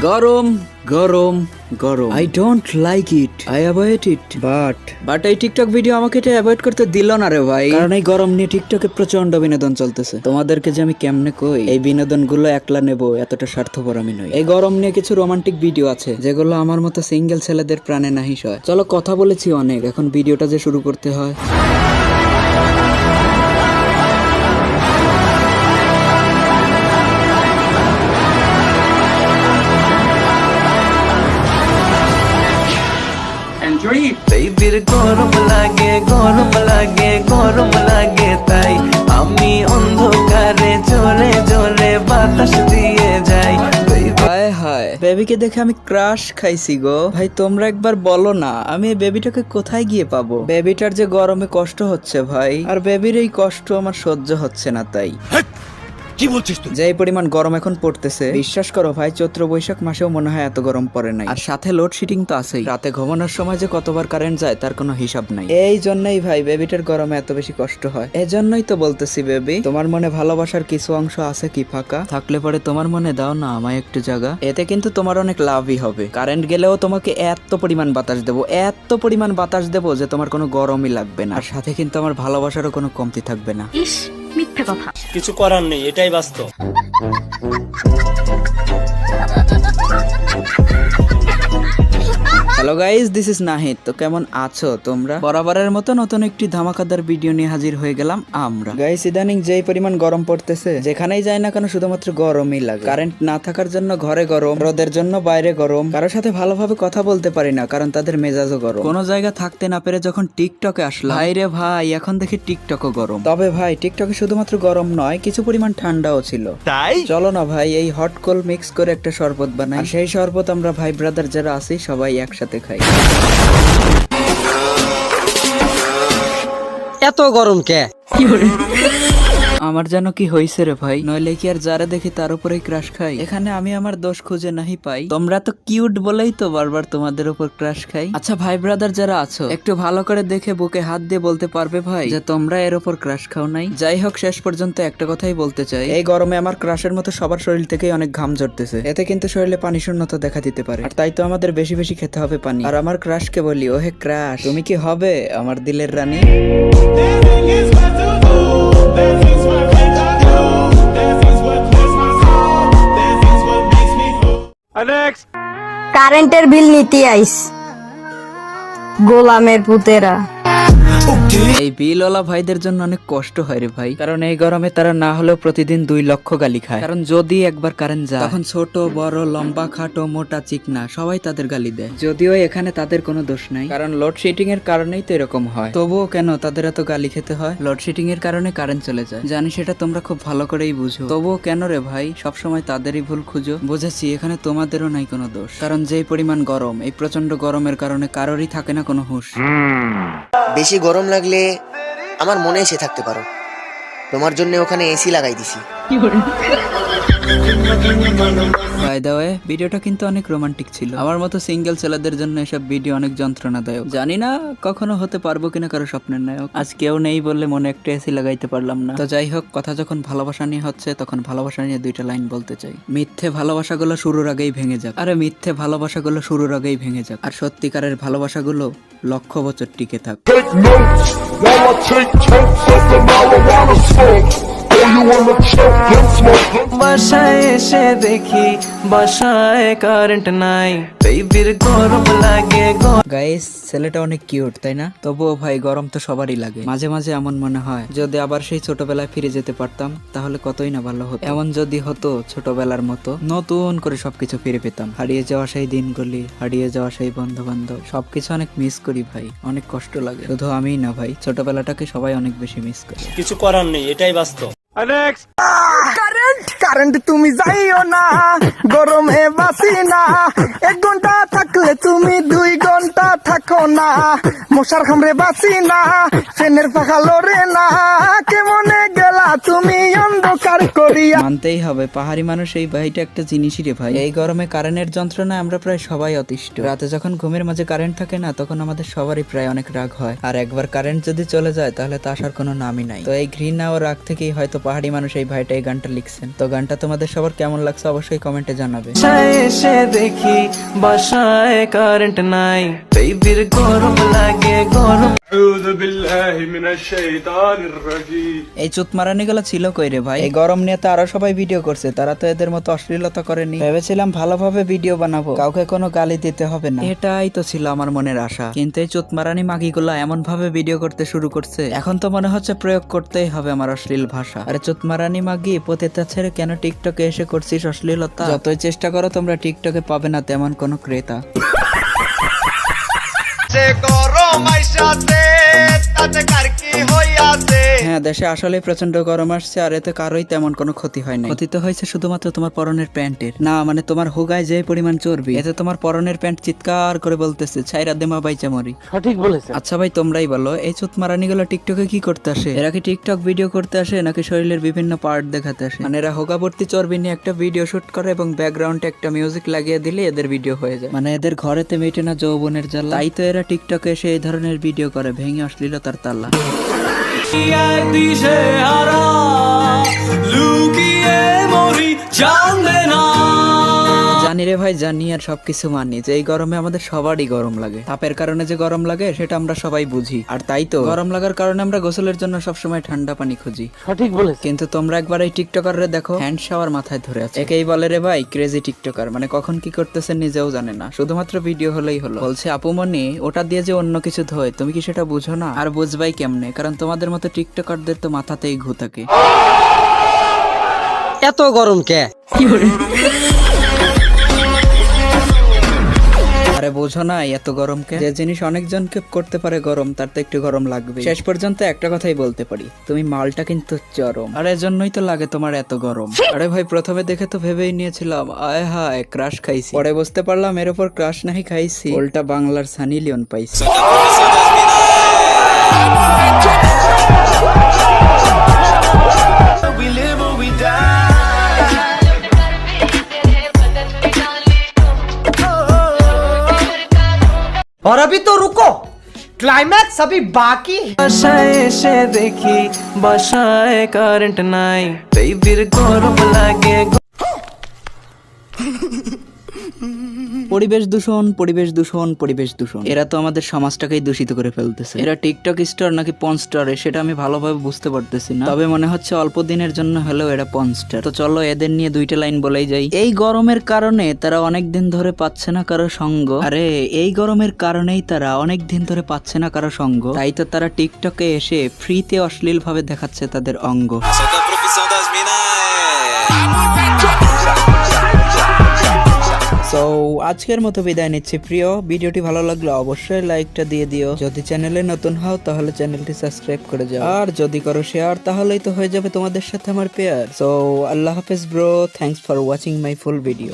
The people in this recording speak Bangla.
গরম গরম গরম। I don't like it, I avoid it, but এই টিকটক ভিডিও আমাকে এটা অ্যাভয়েড করতে দিল না রে ভাই, কারণ এই গরম নিয়ে টিকটকে প্রচন্ড বিনোদন চলতেছে। তোমাদেরকে যে আমি কেমনে কই এই বিনোদন গুলো একলা নেবো এতটা স্বার্থপর আমি নই। এই গরম নিয়ে কিছু রোমান্টিক ভিডিও আছে যেগুলো আমার মতো সিঙ্গেল ছেলেদের প্রাণে নাহিস হয়। চলো কথা বলেছি অনেক, এখন ভিডিওটা যে শুরু করতে হয়। বেবির গরম লাগে গরম লাগে গরম লাগে, তাই আমি অন্ধকারে জোরে জোরে বাতাস দিয়ে যাই। হায় হায়, বেবিকে দেখে আমি ক্রাশ খাইছি গো ভাই। তোমরা একবার বলো না আমি এই বেবিটাকে কোথায় গিয়ে পাবো? বেবিটার যে গরমে কষ্ট হচ্ছে ভাই, আর বেবির এই কষ্ট আমার সহ্য হচ্ছে না। তাই কি বলছিস তুই? যে পরিমাণ গরম এখন পড়তেছে, বিশ্বাস করো ভাই, চৈত্র বৈশাখ মাসেও মনে হয় এত গরম পড়ে নাই। আর সাথে লোডশেডিং তো আছেই, রাতে ঘুমানোর সময় যে কতবার কারেন্ট যায় তার কোনো হিসাব নাই। এই জন্যই ভাই বেবিটার গরমে এত বেশি কষ্ট হয়। এই জন্যই তো বলতেছি বেবি, তোমার মনে ভালোবাসার কিছু অংশ আছে কি ফাঁকা? থাকলে পরে তোমার মনে দাও না আমায় একটু জায়গা। এতে কিন্তু তোমার অনেক লাভই হবে। কারেন্ট গেলেও তোমাকে এত পরিমাণ বাতাস দেবো, এত পরিমাণ বাতাস দেবো যে তোমার কোনো গরমই লাগবে না। আর সাথে কিন্তু আমার ভালোবাসারও কোনো কমতি থাকবে না। ইস, মিথ্যে কথা। কিছু করার নেই, এটাই বাস্তব। Hello guys, this is Nahid. তো কেমন আছো তোমরা? বরাবরের মতো নতুন একটি ধামাকাদার ভিডিও নিয়ে হাজির হয়ে গেলাম আমরা। গাইজ ইদানিং যেই পরিমাণ গরম পড়তেছে, যেখানেই যাই না কেন শুধুমাত্র গরমই লাগে। কারেন্ট না থাকার জন্য ঘরে গরম, রোদের জন্য বাইরে গরম, কারোর সাথে ভালোভাবে কথা বলতে পারি না কারণ তাদের মেজাজও গরম। কোনো জায়গা থাকতে না পেরে যখন টিকটকে আসলাম, ভাই রে ভাই, এখন দেখি টিকটকও গরম। তবে ভাই টিকটকে শুধুমাত্র গরম নয়, কিছু পরিমাণ ঠান্ডাও ছিল। তাই চলো না ভাই এই হট কোল্ড মিক্স করে একটা শরবত বানাই। আর সেই শরবত আমরা ভাই ব্রাদার যারা আছি সবাই একসাথে খাই। এত গরম কে? আমার যেন কি হইছে রে ভাই, নইলে কি আর যারা দেখি তার উপরেই ক্রাশ খাই? এখানে আমি আমার দোষ খুঁজে নাহি পাই। তোমরা তো কিউট বলেই তো বারবার তোমাদের উপর ক্রাশ খাই। আচ্ছা ভাই ব্রাদার যারা আছো, একটু ভালো করে দেখে বুকে হাত দিয়ে বলতে পারবে ভাই যে তোমরা এর উপর ক্রাশ খাও নাই? যাই হোক, শেষ পর্যন্ত একটা কথাই বলতে চাই, এই গরমে আমার ক্রাশের মতো সবার শরীর থেকেই অনেক ঘাম ঝরতেছে। এতে কিন্তু শরীরে পানি শূন্যতা দেখা দিতে পারে। আর তাই তো আমাদের বেশি বেশি খেতে হবে পানি। আর আমার ক্রাশকে বলি, ও হে ক্রাশ, তুমি কি হবে আমার দিলের রানী? কারেন্টের বিল নিতে আইস গোলামের পুতেরা। এই বিলওয়ালা ভাইদের জন্য অনেক কষ্ট হয় রে ভাই, কারণ এই গরমে তারা না হলেও প্রতিদিন 2 লক্ষ গালি খায়। কারণ যদি একবার কারেন্ট যায়, তখন ছোট বড় লম্বা খাটো মোটা চিকনা সবাই তাদের গালি দেয়। যদিও এখানে তাদের কোনো দোষ নাই, কারণ লোডশেডিং এর কারণেই তো এরকম হয়। তবুও কেন তাদের এত গালি খেতে হয়? লোডশেডিং এর কারণে কারেন্ট চলে যায়, জানি সেটা তোমরা খুব ভালো করেই বুঝো। তবুও কেন রে ভাই সবসময় তাদেরই ভুল খুঁজো? বুঝেছি এখানে তোমাদেরও নাই কোনো দোষ, কারণ যেই পরিমাণ গরম, এই প্রচন্ড গরমের কারণে কারোরই থাকে না কোনো হুঁশ। বেশি গরম লাগলে আমার মনে এসে থাকতে পারো, তোমার জন্য ওখানে এসি লাগাই দিছি। বাই দ্য ওয়ে, ভিডিওটা কিন্তু অনেক রোমান্টিক ছিল। আমার মতো সিঙ্গেল ছেলেদের জন্য এসব ভিডিও অনেক যন্ত্রণাদায়ক। জানি না কখনো হতে পারবো কিনা কারো স্বপ্নের নায়ক। আজ কেউ নেই বললে মনে একটা এসি লাগাইতে পারলাম না। তো যাই হোক, কথা যখন ভালোবাসা নিয়ে হচ্ছে তখন ভালোবাসা নিয়ে 2টা লাইন বলতে চাই। মিথ্যে ভালোবাসাগুলো শুরুর আগেই ভেঙে যাক। আরে মিথ্যে ভালোবাসাগুলো শুরুর আগেই ভেঙে যাক, আর সত্যিকারের ভালোবাসাগুলো লক্ষ বছর টিকে থাক। Take notes while I take totes of the marijuana smoke. Oh, you wanna choke, then smoke, then বাসায় এসে দেখি বাসায় কারেন্ট নাই, বেবির গরম লাগে গাইস, ছেলেটা অনেক কিউট তাই না? তবুও ভাই গরম তো সবারই লাগে। মাঝে মাঝে এমন মনে হয় যদি আবার সেই ছোটবেলায় ফিরে যেতে পারতাম তাহলে কতই না ভালো হতো। এমন যদি হতো ছোটবেলার মতো নতুন করে সবকিছু ফিরে পেতাম। হারিয়ে যাওয়া সেই দিনগুলি, হারিয়ে যাওয়া সেই বন্ধু বান্ধব, সবকিছু অনেক মিস করি ভাই, অনেক কষ্ট লাগে। শুধু আমিই না ভাই, ছোটবেলাটাকে সবাই অনেক বেশি মিস করে। কিছু করার নেই, এটাই বাস্তব। কারেন্ট তুমি যাইও না, গরমে বাসি না। 1 ঘন্টা থাকলে তুমি 2 ঘন্টা থাকো না। মশার খামরে বাসি না, ফ্যানের পাখা লড়ে না। কেমনে গেলা তুমি অন্ধ উপকার করিয়া। মানতেই হবে পাহাড়ি মানুষ এই ভাইটা একটা জিনিসই রে ভাই। এই গরমে কারেন্টের যন্ত্রণায় আমরা প্রায় সবাই অতিষ্ঠ। রাতে যখন ঘুমের মাঝে কারেন্ট থাকে না তখন আমাদের সবারই প্রায় অনেক রাগ হয়, আর একবার কারেন্ট যদি চলে যায় তাহলে তা আসার কোনো নামই নাই। তো এই ঘৃণা ও রাগ থেকেই হয়তো পাহাড়ি মানুষ এই ভাইটা এই গানটা লিখছেন। তো গানটা তোমাদের সবার কেমন লাগছে অবশ্যই কমেন্টে জানাবে। বাসায় এসে দেখি বাসায় কারেন্ট নাই, বেবির গরম লাগে গরম। এই চুতমারানি গুলো ছিল কই রে ভাই? এই গরম নিয়ে তো আরো সবাই ভিডিও করছে, তারা তো এদের মতো অশ্লীলতা করেনি। ভেবেছিলাম ভালোভাবে ভিডিও বানাবো, কাউকে কোনো গালি দিতে হবে না, এটাই তো ছিল আমার মনের আশা। কিন্তু এই চুতমারানি মাগিগুলা এমন ভাবে ভিডিও করতে শুরু করছে, এখন তো মনে হচ্ছে প্রয়োগ করতেই হবে আমার অশ্লীল ভাষা। আরে চুতমারানি মাগি, পতিতা ছেড়ে কেন টিকটকে এসে করছিস অশ্লীলতা? যতই চেষ্টা করো তোমরা টিকটকে পাবে না তেমন কোনো ক্রেতা। হ্যাঁ, দেশে আসলে প্রচন্ড গরম আসছে, আর এতে কারোই তেমন কোনো ক্ষতি হয় না। ক্ষতি তো হয়েছে শুধুমাত্র তোমার পরনের প্যান্টের, না মানে তোমার হুগায় যে পরিমাণ চর্বি, এতে তোমার পরনের প্যান্ট চিৎকার করে বলতেছে ছাইরা দেমা বাইচা মরি। সঠিক বলেছে। আচ্ছা ভাই তোমরাই বলো, এই চুতমারানি গুলো টিকটকে কি করতে আসে? এরা কি টিকটক ভিডিও করতে আসে নাকি শরীরের বিভিন্ন পার্ট দেখাতে আসে? মানে এরা হোগাভর্তি চর্বি নিয়ে একটা ভিডিও শুট করে এবং ব্যাকগ্রাউন্ডে একটা মিউজিক লাগিয়ে দিলে এদের ভিডিও হয়ে যায়। মানে এদের ঘরেতে মেটে না যৌবনের জ্বালা, তাই তো এরা টিকটকে এসে এই ধরনের ভিডিও করে, ভেঙে অশ্লীলতার তালা। জানি রে ভাই, জানি আর সবকিছু মানি যে এই গরমে আমাদের সবারই গরম লাগে। তাপের কারণে যে গরম লাগে সেটা আমরা সবাই বুঝি, আর তাই তো গরম লাগার কারণে আমরা গোসলের জন্য সবসময় ঠান্ডা পানি খুঁজি। সঠিক বলে। কিন্তু তোমরা একবার এই টিকটকাররে দেখো, হ্যান্ড শাওয়ার মাথায় ধরে আছে। একেই বলে রে ভাই ক্রেজি টিকটকার, মানে কখন কি করতেছে নিজেও জানে না, শুধুমাত্র ভিডিও হলেই হলো। বলছে আপুমনি, ওটা দিয়ে যে অন্য কিছু ধোয়, তুমি কি সেটা বুঝো না? আর বুঝবাই কেমনে, কারণ তোমাদের মতো টিকটকারদের তো মাথাতেই ঘু থাকে। এত গরম কে? আরে বোঝো না এত গরম কে? যে জিনিস অনেকজনকে করতে পারে গরম, তার তো একটু গরম লাগবে। শেষ পর্যন্ত একটা কথাই বলতে পারি, তুমি মালটা কিন্তু চরম, আর এর জন্যই তো লাগে তোমার এত গরম। আরে ভাই প্রথমে দেখে তো ভেবেই নিয়েছিলাম আয় হায় ক্রাশ খাইছি, পরে বুঝতে পারলাম এর উপর ক্রাশ নাহি খাইছি, উল্টা বাংলার সানি লিওন পাইছি। और अभी तो रुको, क्लाइमैक्स अभी बाकी। বাসায় এসে দেখি বাসায় কারেন্ট নাই, বেবির গরম লাগে। পরিবেশ দূষণ, পরিবেশ দূষণ, পরিবেশ দূষণ, এরা তো আমাদের সমাজটাকেই দূষিত করে ফেলতেছে। এরা টিকটক স্টার নাকি পন স্টারে সেটা আমি ভালোভাবে বুঝতে পারতেছি না, তবে মনে হচ্ছে অল্প দিনের জন্য হলেও এরা পন স্টার। তো চলো এদের নিয়ে দুইটা লাইন বলেই যাই। এই গরমের কারণে তারা অনেক দিন ধরে পাচ্ছে না কারো সঙ্গ। আরে এই গরমের কারণেই তারা অনেক দিন ধরে পাচ্ছে না কারো সঙ্গ, তাই তো তারা টিকটকে এসে ফ্রিতে অশ্লীল ভাবে দেখাচ্ছে তাদের অঙ্গ। সো আজকের মতো বিদায় নিচ্ছি প্রিয়। ভিডিওটি ভালো লাগলে অবশ্যই লাইকটা দিয়ে দিও, যদি চ্যানেলে নতুন হও তাহলে চ্যানেলটি সাবস্ক্রাইব করে যাও, আর যদি করো শেয়ার তাহলেই তো হয়ে যাবে তোমাদের সাথে আমার পেয়ার। সো আল্লাহ হাফেজ bro, thanks for watching my full video.